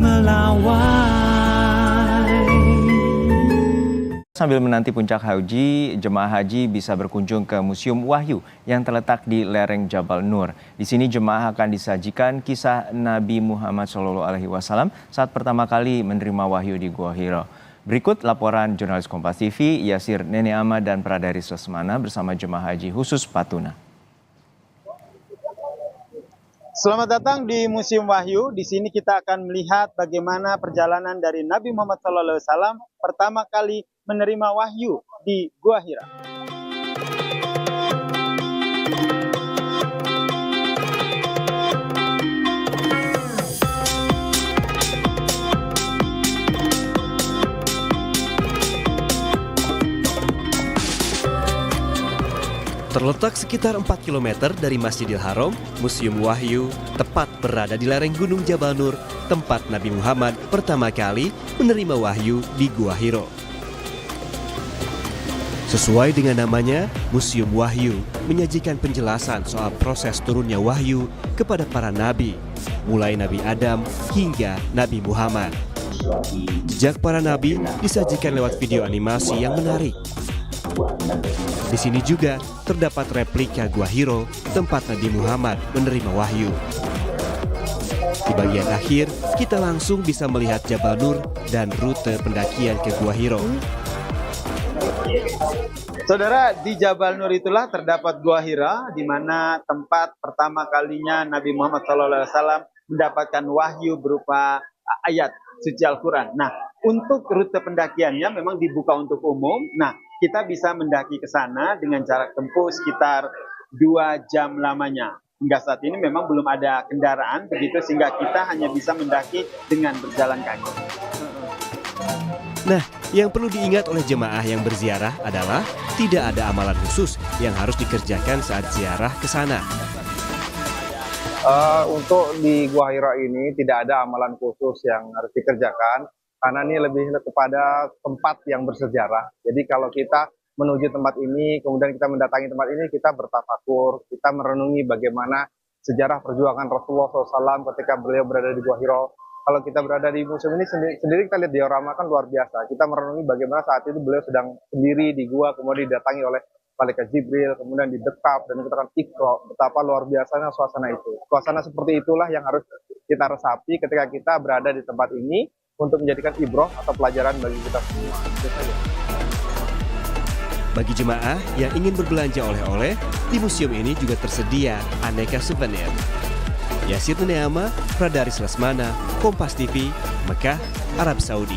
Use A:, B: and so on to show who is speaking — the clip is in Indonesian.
A: melawai.
B: Sambil menanti puncak haji, jemaah haji bisa berkunjung ke Museum Wahyu yang terletak di lereng Jabal Nur. Di sini jemaah akan disajikan kisah Nabi Muhammad SAW saat pertama kali menerima wahyu di Gua Hira. Berikut laporan jurnalis Kompas TV, Yasir Neneama dan Pradaris Lesmana bersama jemaah haji khusus Patuna.
C: Selamat datang di Museum Wahyu. Di sini kita akan melihat bagaimana perjalanan dari Nabi Muhammad SAW pertama kali menerima wahyu di Gua Hira.
D: Terletak sekitar 4 km dari Masjidil Haram, Museum Wahyu tepat berada di lereng Gunung Jabal Nur, tempat Nabi Muhammad pertama kali menerima wahyu di Gua Hira. Sesuai dengan namanya, Museum Wahyu menyajikan penjelasan soal proses turunnya wahyu kepada para nabi, mulai Nabi Adam hingga Nabi Muhammad. Jejak para nabi disajikan lewat video animasi yang menarik. Di sini juga terdapat replika Gua Hira, tempat Nabi Muhammad menerima wahyu. Di bagian akhir, kita langsung bisa melihat Jabal Nur dan rute pendakian ke Gua Hira.
C: Saudara, di Jabal Nur itulah terdapat Gua Hira, di mana tempat pertama kalinya Nabi Muhammad SAW mendapatkan wahyu berupa ayat suci Al-Quran. Nah, untuk rute pendakiannya memang dibuka untuk umum. Nah, kita bisa mendaki ke sana dengan jarak tempuh sekitar 2 jam lamanya. Hingga saat ini memang belum ada kendaraan begitu, sehingga kita hanya bisa mendaki dengan berjalan kaki.
D: Nah, yang perlu diingat oleh jemaah yang berziarah adalah tidak ada amalan khusus yang harus dikerjakan saat ziarah ke sana.
E: Untuk di Gua Hira ini tidak ada amalan khusus yang harus dikerjakan, karena ini lebih kepada tempat yang bersejarah. Jadi kalau kita menuju tempat ini, kemudian kita mendatangi tempat ini, kita bertafakur, kita merenungi bagaimana sejarah perjuangan Rasulullah SAW ketika beliau berada di Gua Hira. Kalau kita berada di museum ini sendiri kita lihat diorama kan luar biasa. Kita merenungi bagaimana saat itu beliau sedang sendiri di gua, kemudian didatangi oleh malaikat Jibril, kemudian didekap dan dikatakan Iqra. Betapa luar biasanya suasana itu. Suasana seperti itulah yang harus kita resapi ketika kita berada di tempat ini untuk menjadikan ibroh atau pelajaran bagi kita semua.
D: Bagi jemaah yang ingin berbelanja oleh-oleh, di museum ini juga tersedia aneka souvenir. Yasir Neneama, Pradaris Lesmana, Kompas TV, Mekah, Arab Saudi.